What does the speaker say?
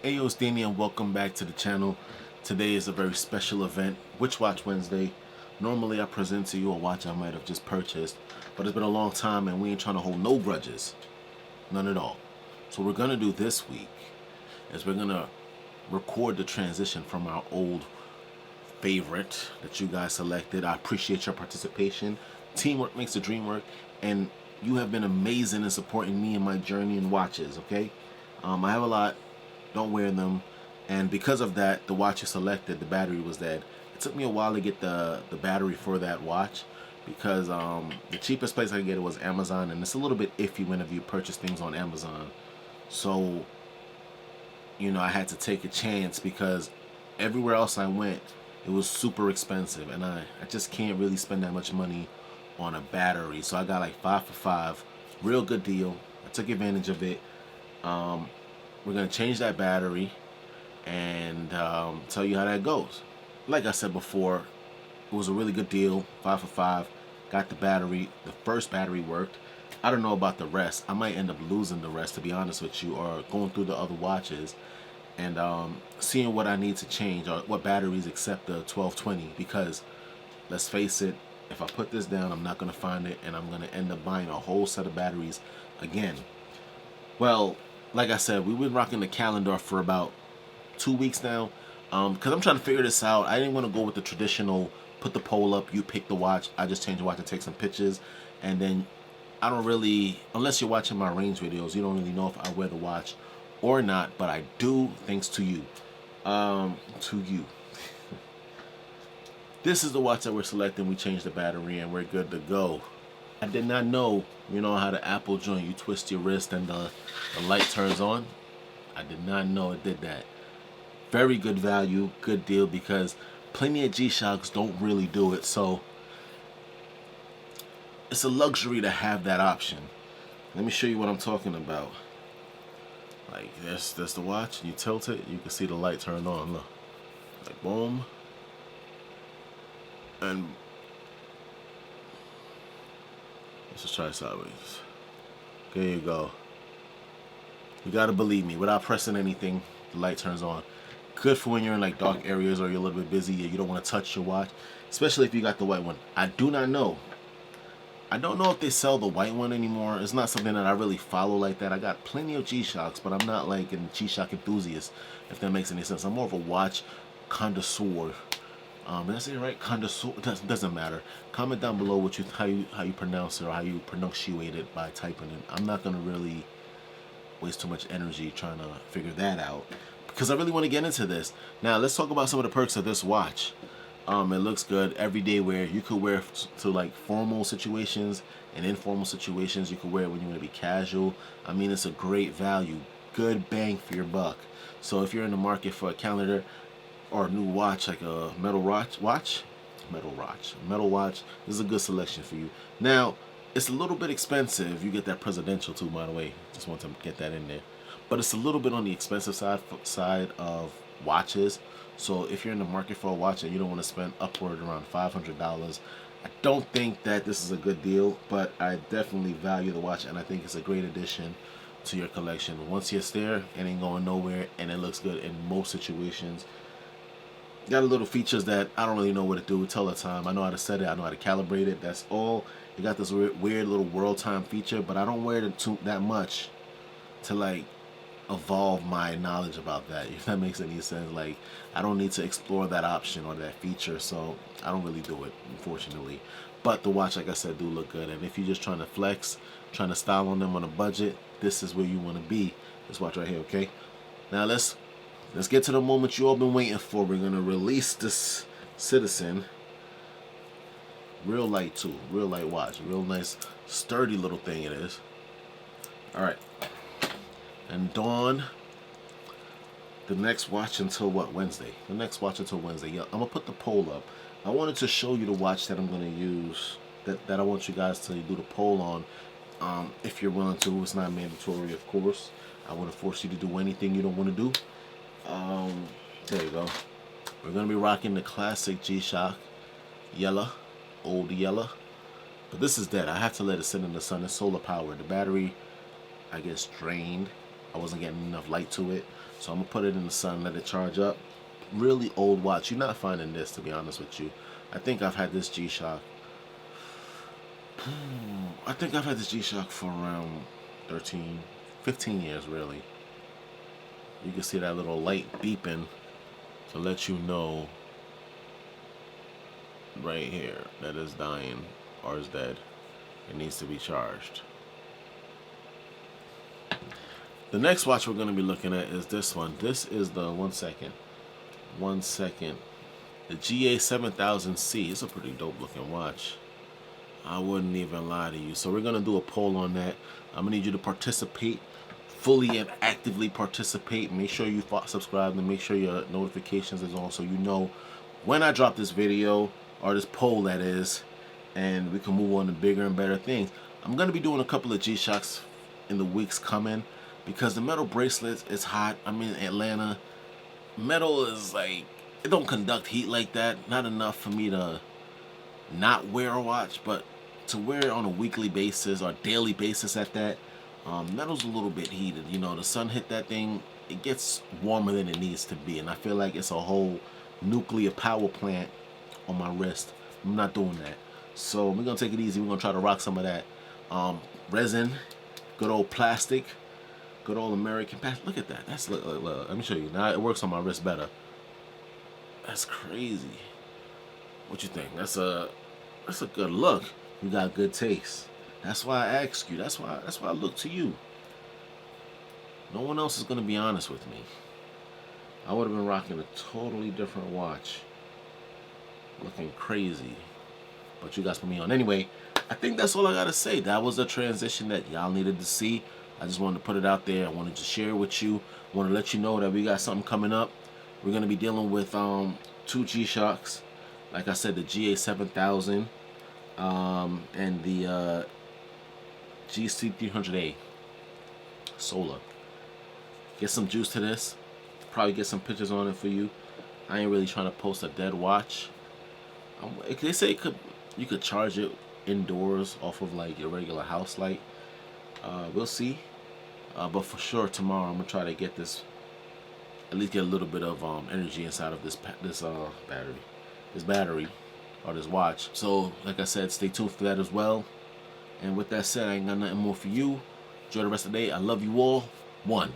Ayo, it's Daeni and welcome back to the channel. Today is a very special event, Which Watch Wednesday. Normally I present to you a watch I might have just purchased, but it's been a long time and we ain't trying to hold no grudges. None at all. So what we're going to do this week is we're going to record the transition from our old favorite that you guys selected. I appreciate your participation. Teamwork makes the dream work, and you have been amazing in supporting me in my journey in watches, okay? I have a lot, don't wear them, and because of that, the watch you selected, the battery was dead. It took me a while to get the battery for that watch because the cheapest place I could get it was Amazon, and it's a little bit iffy whenever you purchase things on Amazon. So, you know, I had to take a chance because everywhere else I went, it was super expensive, and I just can't really spend that much money on a battery. So I got like 5 for 5, real good deal. I took advantage of it. We're gonna change that battery and tell you how that goes. Like I said before, it was a really good deal, 5 for 5. Got the battery. The first battery worked. I don't know about the rest. I might end up losing the rest, to be honest with you, or going through the other watches and seeing what I need to change or what batteries accept the 1220, because let's face it, if I put this down, I'm not going to find it, and I'm going to end up buying a whole set of batteries again. Well, like I said, we've been rocking the calendar for about 2 weeks now, because I'm trying to figure this out. I didn't want to go with the traditional, put the poll up, you pick the watch, I just change the watch and take some pictures, and then I don't really, unless you're watching my range videos, you don't really know if I wear the watch or not, but I do, thanks to you. This is the watch that we're selecting. We changed the battery and we're good to go. I did not know, you know how the Apple joint, you twist your wrist and the light turns on. I did not know it did that. Very good value, good deal, because plenty of G-Shocks don't really do it. So it's a luxury to have that option. Let me show you what I'm talking about. Like this, that's the watch. You tilt it, you can see the light turn on. Look, like boom, and let's just try sideways. There you go. You gotta believe me. Without pressing anything, the light turns on. Good for when you're in like dark areas or you're a little bit busy and you don't want to touch your watch, especially if you got the white one. I do not know. I don't know if they sell the white one anymore. It's not something that I really follow like that. I got plenty of G-Shocks, but I'm not like a G-Shock enthusiast, if that makes any sense. I'm more of a watch connoisseur. Did I say it right? Connoisseur? Doesn't matter. Comment down below what you how you pronounce it or how you pronunciate it by typing it. I'm not gonna really waste too much energy trying to figure that out because I really want to get into this. Now let's talk about some of the perks of this watch. It looks good. Everyday wear. You could wear to like formal situations and informal situations. You could wear it when you want to be casual. I mean, it's a great value. Good bang for your buck. So if you're in the market for a calendar or a new watch, like a metal watch, this is a good selection for you. Now, it's a little bit expensive. You get that presidential too, by the way. Just want to get that in there. But it's a little bit on the expensive side of watches. So if you're in the market for a watch and you don't want to spend upward around $500, I don't think that this is a good deal, but I definitely value the watch and I think it's a great addition to your collection. Once it's there, it ain't going nowhere and it looks good in most situations. Got a little features that I don't really know what to do. Tell the time. I know how to set it. I know how to calibrate it. That's all. You got this weird little world time feature, but I don't wear it that much to like evolve my knowledge about that, if that makes any sense. Like, I don't need to explore that option or that feature, so I don't really do it, unfortunately. But the watch, like I said, do look good, and if you're just trying to flex, trying to style on them on a budget, this is where you want to be. This watch right here, okay? Now let's get to the moment you all been waiting for. We're gonna release this Citizen. Real light too, real light watch, real nice sturdy little thing it is. All right. And Dawn, the next watch until what, Wednesday? The next watch until Wednesday. Yeah, I'm gonna put the poll up. I wanted to show you the watch that I'm gonna use, that I want you guys to do the poll on. If you're willing to, it's not mandatory, of course. I wouldn't force you to do anything you don't want to do. There you go. We're gonna be rocking the classic G-Shock, yellow, old yellow. But this is dead. I have to let it sit in the sun. It's solar powered. The battery, I guess, drained. I wasn't getting enough light to it. So I'm gonna put it in the sun, let it charge up. Really old watch. You're not finding this, to be honest with you. I think I've had this G-Shock. I think I've had this G-Shock for around 13, 15 years, really. You can see that little light beeping to let you know right here that it's dying or is dead. It needs to be charged. The next watch we're going to be looking at is this one. This is the one second. The GA7000C. It's a pretty dope looking watch. I wouldn't even lie to you. So we're going to do a poll on that. I'm going to need you to participate, fully and actively participate. Make sure you subscribe and make sure your notifications is on so you know when I drop this video, or this poll that is, and we can move on to bigger and better things. I'm going to be doing a couple of G-Shocks in the weeks coming because the metal bracelets is hot. I'm in Atlanta. Metal is like, it don't conduct heat like that. Not enough for me to not wear a watch, but to wear it on a weekly basis or daily basis at that. Metal's a little bit heated. You know, the sun hit that thing, it gets warmer than it needs to be, and I feel like it's a whole nuclear power plant on my wrist. I'm not doing that. So we're gonna take it easy. We're gonna try to rock some of that resin, good old plastic, good old American plastic. Look at that. That's look, let me show you. Now it works on my wrist better. That's crazy. What you think? That's a good look. You got good taste. That's why I asked you. That's why I look to you. No one else is gonna be honest with me. I would have been rocking a totally different watch. Looking crazy. But you guys put me on. Anyway, I think that's all I gotta say. That was a transition that y'all needed to see. I just wanted to put it out there. I wanted to share it with you. I want to let you know that we got something coming up. We're gonna be dealing with 2 G-Shocks. Like I said, the GA7000 and the GC300A solar. Get some juice to this. Probably get some pictures on it for you. I ain't really trying to post a dead watch. They say you could charge it indoors off of like your regular house light. We'll see. But for sure tomorrow I'm gonna try to get this, at least get a little bit of energy inside of this battery or this watch. So like I said, stay tuned for that as well. And with that said, I ain't got nothing more for you. Enjoy the rest of the day. I love you all. 1.